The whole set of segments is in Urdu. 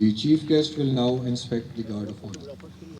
The chief guest will now inspect the guard of honor.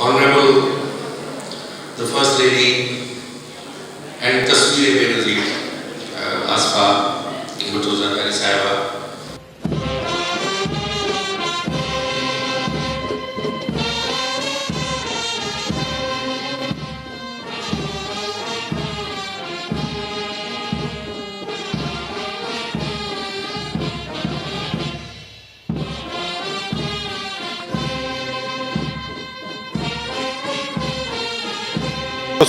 Honorable the First Lady and Tasveer Benazir Asfa Bhutto Zardari Sahiba.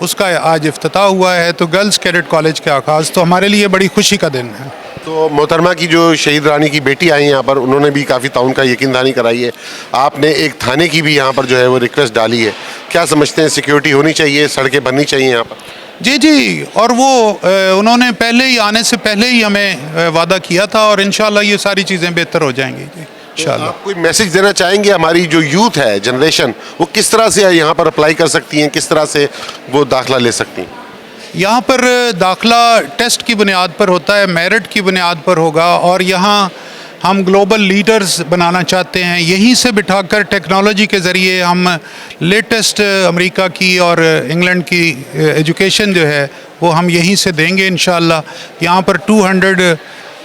اس کا آج افتتاح ہوا ہے. تو گرلز کیڈٹ کالج کا آغاز تو ہمارے لیے بڑی خوشی کا دن ہے. تو محترمہ کی جو شہید رانی کی بیٹی آئی ہیں یہاں پر، انہوں نے بھی کافی تعاون کا یقین دہانی کرائی ہے. آپ نے ایک تھانے کی بھی یہاں پر جو ہے وہ ریکویسٹ ڈالی ہے، کیا سمجھتے ہیں سیکیورٹی ہونی چاہیے، سڑکیں بننی چاہیے یہاں پر؟ جی اور وہ انہوں نے پہلے ہی آنے سے پہلے ہی ہمیں وعدہ کیا تھا اور انشاءاللہ یہ ساری چیزیں بہتر ہو جائیں گی. جی انشاءاللہ. آپ کوئی میسج دینا چاہیں گے ہماری جو یوتھ ہے، جنریشن، وہ کس طرح سے یہاں پر اپلائی کر سکتی ہیں، کس طرح سے وہ داخلہ لے سکتی ہیں؟ یہاں پر داخلہ ٹیسٹ کی بنیاد پر ہوتا ہے، میرٹ کی بنیاد پر ہوگا، اور یہاں ہم گلوبل لیڈرز بنانا چاہتے ہیں. یہیں سے بٹھا کر ٹیکنالوجی کے ذریعے ہم لیٹسٹ امریکہ کی اور انگلینڈ کی ایجوکیشن جو ہے وہ ہم یہیں سے دیں گے انشاءاللہ. یہاں پر 200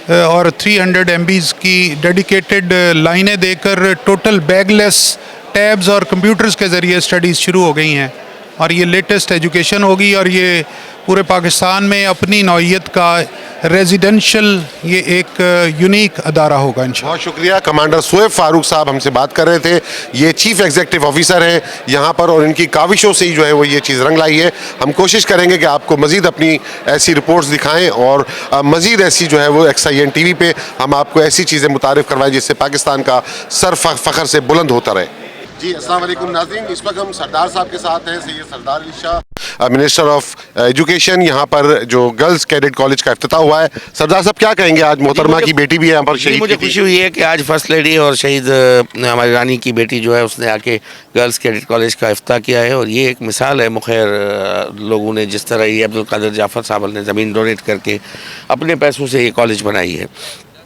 اور 300 MBs کی ڈیڈیکیٹڈ لائنیں دے کر ٹوٹل بیگ لیس ٹیبز اور کمپیوٹرز کے ذریعے اسٹڈیز شروع ہو گئی ہیں، اور یہ لیٹسٹ ایجوکیشن ہوگی، اور یہ پورے پاکستان میں اپنی نوعیت کا ریزیڈنشل یہ ایک یونیک ادارہ ہوگا انشاءاللہ. بہت شکریہ. کمانڈر سہیب فاروق صاحب ہم سے بات کر رہے تھے. یہ چیف ایگزیکٹو آفیسر ہیں یہاں پر، اور ان کی کاوشوں سے ہی جو ہے وہ یہ چیز رنگ لائی ہے. ہم کوشش کریں گے کہ آپ کو مزید اپنی ایسی رپورٹس دکھائیں، اور مزید ایسی جو ہے وہ XIN TV پہ ہم آپ کو ایسی چیزیں متعارف کروائیں جس سے پاکستان کا سر فخر سے بلند ہوتا رہے. جی السلام علیکم ناظرین، اس وقت ہم سردار صاحب کے ساتھ ہیں، سید سردار Ali Shah, minister of education. یہاں پر جو گرلز کیڈٹ کالج کا افتتاح ہوا ہے، سردار صاحب کیا کہیں گے؟ آج محترمہ کی بیٹی بھی یہاں پر شہید. مجھے خوشی ہوئی ہے کہ آج فرسٹ لیڈی اور شہید ہماری رانی کی بیٹی جو ہے اس نے آ کے گرلز کیڈٹ کالج کا افتتاح کیا ہے، اور یہ ایک مثال ہے. مخیر لوگوں نے جس طرح یہ عبدالقادر جعفر صاحب نے زمین ڈونیٹ کر کے اپنے پیسوں سے یہ کالج بنائی ہے.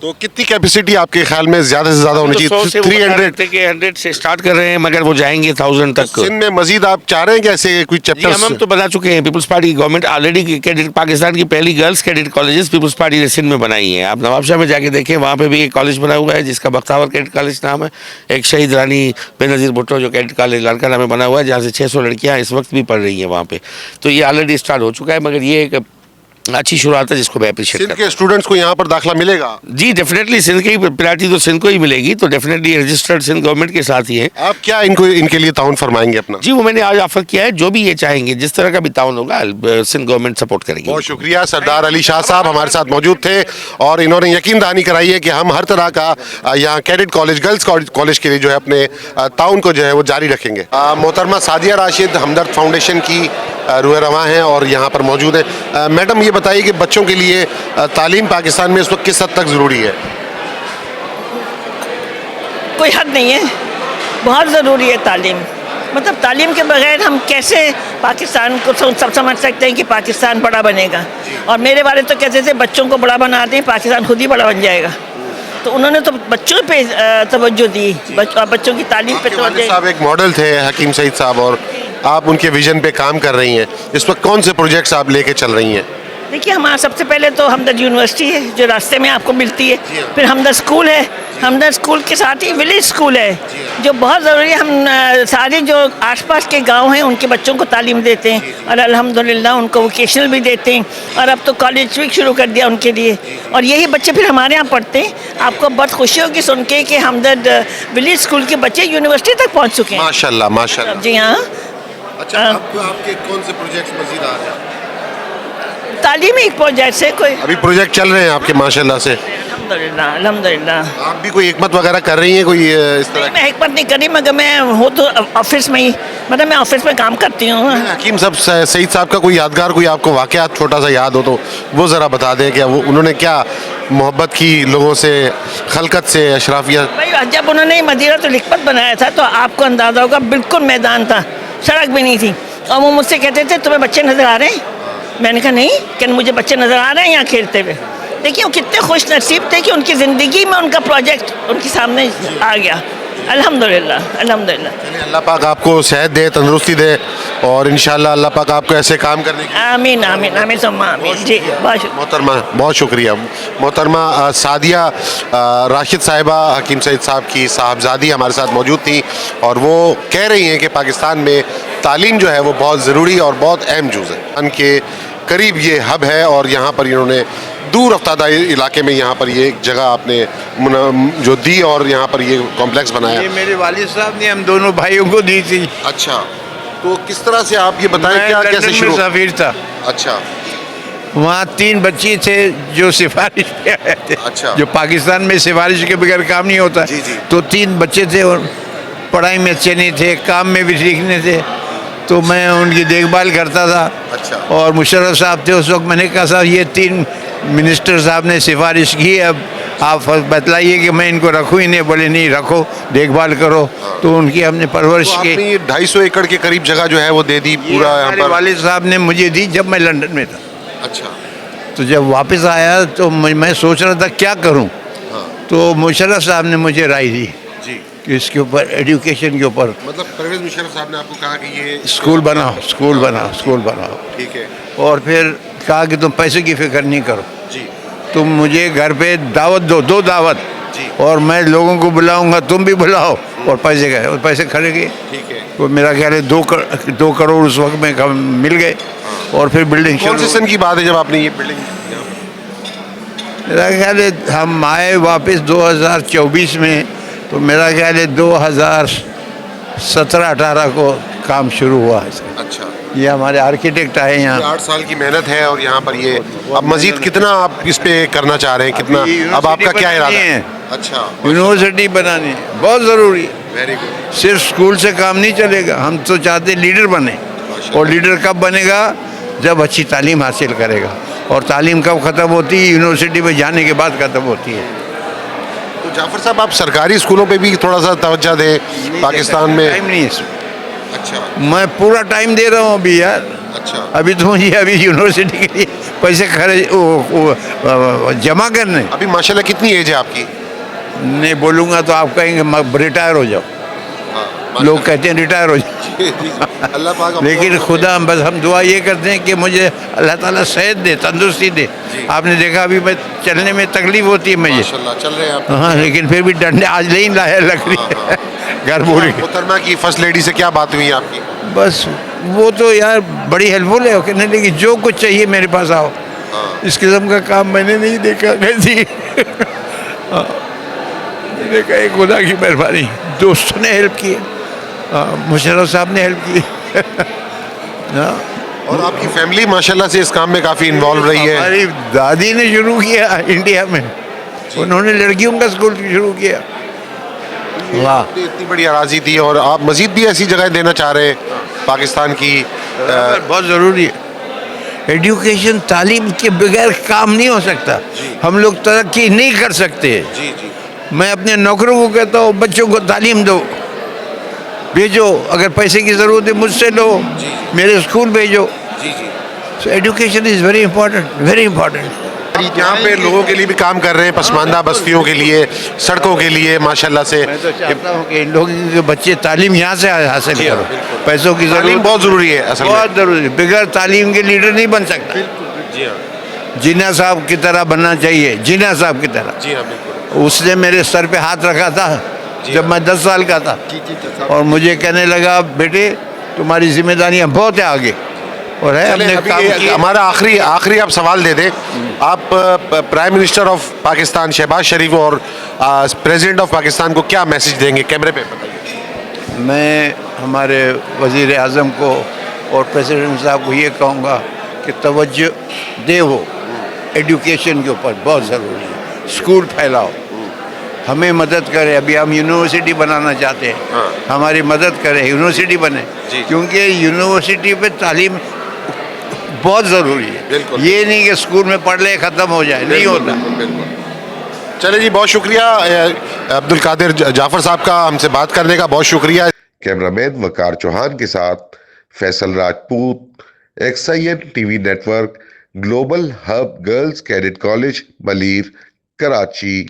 تو کتنی کیپیسٹی آپ کے خیال میں زیادہ سے زیادہ ہونی چاہیے؟ 100 سے اسٹارٹ کر رہے ہیں، مگر وہ جائیں گے 1000 تک. سندھ میں مزید آپ چاہ رہے ہیں کہ ایسے کوئی چیپٹرز؟ ہم تو بتا چکے ہیں، پیپلز پارٹی کی گورنمنٹ آلریڈی پاکستان کی پہلی girls cadet colleges Peoples Party نے سندھ میں بنائی ہیں. آپ نواب شاہ میں جا کے دیکھیں، وہاں پہ بھی ایک کالج بنا ہوا ہے جس کا بختاور کیڈٹ کالج نام ہے. ایک شہید رانی بے نظیر بھٹو جو کیڈٹ کالج لڑکانہ میں بنا ہوا ہے، جہاں سے 600 لڑکیاں اس وقت بھی پڑھ رہی ہیں وہاں پہ. تو یہ آلریڈی اسٹارٹ ہو چکا ہے، مگر یہ ایک اچھی شروعات ہے جس کو میں اپریشیٹ کرتا ہوں. سندھ کے اسٹوڈنٹس کو یہاں پر داخلہ ملے گا؟ جی ڈیفینیٹلی، سندھ کی پریورٹی تو سندھ کو ہی ملے گی، تو ڈیفینیٹلی رجسٹرڈ سندھ گورنمنٹ کے ساتھ ہی ہے. آپ کیا ان کے لیے تعاون فرمائیں گے اپنا؟ جی وہ میں نے آج آفر کیا ہے، جو بھی یہ چاہیں گے جس طرح کا بھی تعاون ہوگا سندھ گورنمنٹ سپورٹ کرے گی. بہت شکریہ. سردار علی شاہ صاحب ہمارے ساتھ موجود تھے، اور انہوں نے یقین دہانی کرائی ہے کہ ہم ہر طرح کا یہاں کیڈٹ کالج، گرلز کالج کے لیے جو ہے اپنے تعاون کو جو ہے وہ جاری رکھیں گے. محترمہ سعدیہ راشد ہمدرد فاؤنڈیشن کی روح رواں ہیں اور یہاں پر موجود ہیں. میڈم یہ بتائیے کہ بچوں کے لیے تعلیم پاکستان میں اس وقت کس حد تک ضروری ہے؟ کوئی حد نہیں ہے، بہت ضروری ہے تعلیم. مطلب تعلیم کے بغیر ہم کیسے پاکستان کو سب سمجھ سکتے ہیں کہ پاکستان بڑا بنے گا. اور میرے والد تو کہتے تھے بچوں کو بڑا بناتے ہیں پاکستان خود ہی بڑا بن جائے گا. تو انہوں نے تو بچوں پہ توجہ دی، بچوں کی تعلیم پہ توجہ. صاحب ایک ماڈل تھے حکیم سعید صاحب، اور آپ ان کے ویژن پہ کام کر رہی ہیں. اس وقت کون سے پروجیکٹس آپ لے کے چل رہی ہیں؟ دیکھیے ہمارا سب سے پہلے تو ہمدرد یونیورسٹی ہے جو راستے میں آپ کو ملتی ہے. پھر ہمدرد اسکول ہے، ہمدرد اسکول کے ساتھ ہی ولیج اسکول ہے جو بہت ضروری ہے. ہم سارے جو آس پاس کے گاؤں ہیں ان کے بچوں کو تعلیم دیتے ہیں، اور الحمدللہ ان کو ووکیشنل بھی دیتے ہیں، اور اب تو کالج بھی شروع کر دیا ان کے لیے. اور یہی بچے پھر ہمارے یہاں پڑھتے ہیں. آپ کو بہت خوشی ہوگی سن کے کہ ہمدرد ولیج اسکول کے بچے یونیورسٹی تک پہنچ چکے ہیں. ماشاءاللہ ماشاءاللہ. جی ہاں. اچھا آپ کے کون سے پروجیکٹس مزید آ رہے ہیں؟ تعلیمی ایک پروجیکٹ سے کوئی ابھی پروجیکٹ چل رہے ہیں آپ کے ماشاءاللہ سے؟ الحمدللہ الحمدللہ. آپ بھی کوئی حکمت وغیرہ کر رہی ہیں کوئی اس طرح؟ میں حکمت نہیں کری، مگر میں ہوں تو آفس میں ہی، مطلب میں آفس میں کام کرتی ہوں. حکیم صاحب سعید صاحب کا کوئی یادگار کوئی آپ کو واقعات چھوٹا سا یاد ہو تو وہ ذرا بتا دیں کہ انہوں نے کیا محبت کی لوگوں سے، خلقت سے، اشرافیہ. بھائی جب انہوں نے مدینہ الحکمت بنایا تھا تو آپ کو اندازہ ہوگا بالکل میدان تھا، سڑک بھی نہیں تھی، اور وہ مجھ سے کہتے تھے تمہیں بچے نظر آ رہے ہیں؟ میں نے کہا نہیں، کہ مجھے بچے نظر آ رہے ہیں یہاں کھیلتے ہوئے. دیکھیے وہ کتنے خوش نصیب تھے کہ ان کی زندگی میں ان کا پروجیکٹ ان کے سامنے آ گیا. الحمدللہ الحمدللہ. اللہ پاک آپ کو صحت دے، تندرستی دے، اور انشاءاللہ اللہ پاک آپ کو ایسے کام کرنے کی. آمین آمین آمین ثم آمین. جی محترمہ بہت شکریہ. محترمہ سعدیہ راشد صاحبہ حکیم سعید صاحب کی صاحبزادی ہمارے ساتھ موجود تھیں، اور وہ کہہ رہی ہیں کہ پاکستان میں تعلیم جو ہے وہ بہت ضروری اور بہت اہم جز ہے. ان کے قریب یہ ہب ہے، اور یہاں پر انہوں نے دور افتادہ علاقے میں یہاں پر یہ ایک جگہ آپ نے جو دی، اور یہاں پر یہ کمپلیکس بنایا. یہ میرے والد صاحب نے ہم دونوں بھائیوں کو دی تھی. اچھا. تو کس طرح سے آپ یہ بتائیں کیا کیسے شروع؟ سفیر تھا. اچھا وہاں 3 بچے تھے جو سفارش پہ آئے تھے. اچھا. جو پاکستان میں سفارش کے بغیر کام نہیں ہوتا. جی جی. تو 3 بچے تھے اور پڑھائی میں اچھے نہیں تھے, کام میں بھی ٹھیک نہیں تھے, تو میں ان کی دیکھ بھال کرتا تھا. اچھا. اور مشرف صاحب تھے اس وقت. میں نے کہا صاحب یہ 3 منسٹر صاحب نے سفارش کی, اب آپ بتلائیے کہ میں ان کو رکھوں ہی نہیں. بولے نہیں رکھو, دیکھ بھال کرو. تو ان کی ہم نے پرورش تو آپ کی. نے یہ 250 ایکڑ کے قریب جگہ جو ہے وہ دے دی پورا یہاں ہمارے پر؟ والد صاحب نے مجھے دی جب میں لندن میں تھا. اچھا. تو جب واپس آیا تو میں سوچ رہا تھا کیا کروں. تو مشرف صاحب نے مجھے رائے دی جی. کہ اس کے اوپر ایڈوکیشن کے اوپر مطلب پرویز مشرف صاحب نے آپ کو کہا کہ یہ اسکول بناؤ, اسکول بناؤ, اسکول بناؤ. ٹھیک ہے. اور پھر کہا کہ تم پیسے کی فکر نہیں کرو, جی تم مجھے گھر پہ دعوت دو, 2 دعوت, جی. اور میں لوگوں کو بلاؤں گا, تم بھی بلاؤ, اور پیسے گئے, اور پیسے کھڑے گئے. ٹھیک ہے. تو میرا خیال ہے 2 کروڑ اس وقت میں مل گئے. اور پھر بلڈنگ کون سے سن کی بات ہے جب آپ نے یہ بلڈنگ؟ میرا خیال ہے ہم آئے واپس 2024 میں, تو میرا خیال ہے 2017-18 کو کام شروع ہوا ہے. اچھا. یہ ہمارے آرکیٹیکٹ آئے یہاں. 8 سال کی محنت ہے اور یہاں پر یہ اب مزید کتنا آپ اس پہ کرنا چاہ رہے ہیں, کتنا اب آپ کا کیا ارادہ ہے؟ اچھا. یونیورسٹی بنانی بہت ضروری ہے. Very good. صرف اسکول سے کام نہیں چلے گا, ہم تو چاہتے لیڈر بنے. اور لیڈر کب بنے گا؟ جب اچھی تعلیم حاصل کرے گا. اور تعلیم کب ختم ہوتی ہے؟ یونیورسٹی میں جانے کے بعد ختم ہوتی ہے. تو جعفر صاحب آپ سرکاری اسکولوں پہ بھی تھوڑا سا توجہ دیں پاکستان میں. ٹائم نہیں ہے اس میں. اچھا. میں پورا ٹائم دے رہا ہوں ابھی یار. اچھا. ابھی تو مجھے ابھی یونیورسٹی کے لیے پیسے جمع کرنے. ابھی ماشاءاللہ کتنی ایج ہے آپ کی؟ نہیں بولوں گا تو آپ کہیں گے ریٹائر ہو جاؤ. لوگ کہتے ہیں ریٹائر ہو جاؤ. اللہ پاک. لیکن خدا بس ہم دعا یہ کرتے ہیں کہ مجھے اللہ تعالیٰ صحت دے, تندرستی دے. آپ نے دیکھا ابھی میں چلنے میں تکلیف ہوتی ہے مجھے. ماشاءاللہ چل رہے ہیں آپ. ہاں لیکن پھر بھی ڈنڈے آج نہیں لایا لگ رہی ہے گھر بوڑھی. محترمہ کی فرسٹ لیڈی سے کیا بات ہوئی آپ کی؟ بس وہ تو یار بڑی ہیلپ فل ہے, کہنے لگی جو کچھ چاہیے میرے پاس آؤ. اس قسم کا کام میں نے نہیں دیکھا کیسی. میں نے کہا خدا کی مہربانی, دوستوں نے ہیلپ کی, مشرف صاحب نے ہیلپ کی. اور آپ کی فیملی ماشاءاللہ سے اس کام میں کافی انوالو رہی ہے. ہماری دادی نے شروع کیا انڈیا میں, انہوں نے لڑکیوں کا اسکول شروع کیا. واہ, اتنی بڑی اراضی تھی اور آپ مزید بھی ایسی جگہ دینا چاہ رہے ہیں پاکستان کی. بہت ضروری ہے. ایڈوکیشن, تعلیم کے بغیر کام نہیں ہو سکتا. ہم لوگ ترقی نہیں کر سکتے. جی جی. میں اپنے نوکروں کو کہتا ہوں بچوں کو تعلیم دو, بھیجو, اگر پیسے کی ضرورت ہے مجھ سے لو, میرے اسکول بھیجو. جی جی. So education is very important, very important. یہاں پہ لوگوں کے لیے بھی کام کر رہے ہیں, پسماندہ بستیوں کے لیے, سڑکوں کے لیے ماشاءاللہ سے. میں تو چاہتا ہوں کہ ان لوگوں کے بچے تعلیم یہاں سے حاصل کرو. پیسوں کی تعلیم ضرورت بہت ضروری ہے اصل میں. بہت ضروری ہے. بغیر تعلیم کے لیڈر نہیں بن سکتا. جی ہاں. جناح صاحب کی طرح بننا چاہیے, جناح صاحب کی طرح. جی ہاں بالکل. اس نے میرے سر پہ ہاتھ رکھا تھا جب میں 10 سال کا تھا, اور مجھے کہنے لگا بیٹے تمہاری ذمہ داریاں بہت ہیں آگے, اور ہے ہم نے کام کیا. ہمارا آخری آپ سوال دے دیں. آپ prime minister of Pakistan Shahbaz Sharif اور پریزیڈنٹ آف پاکستان کو کیا میسج دیں گے کیمرے پہ بتائیے؟ میں ہمارے وزیر اعظم کو اور پریزیڈنٹ صاحب کو یہ کہوں گا کہ توجہ دے, وہ ایڈوکیشن کے اوپر بہت ضروری ہے. اسکول پھیلاؤ, ہمیں مدد کرے. ابھی ہم یونیورسٹی بنانا چاہتے ہیں, ہماری مدد کرے, یونیورسٹی بنے. کیونکہ یونیورسٹی پہ تعلیم بہت ضروری ہے. یہ نہیں کہ اسکول میں پڑھ لے ختم ہو جائے, نہیں ہوتا. چلے جی, بہت شکریہ عبد القادر جعفر صاحب کا ہم سے بات کرنے کا, بہت شکریہ. کیمرہ مین وقار چوہان کے ساتھ Faisal Rajput, XIN TV network, global hub girls cadet college Malir, Karachi.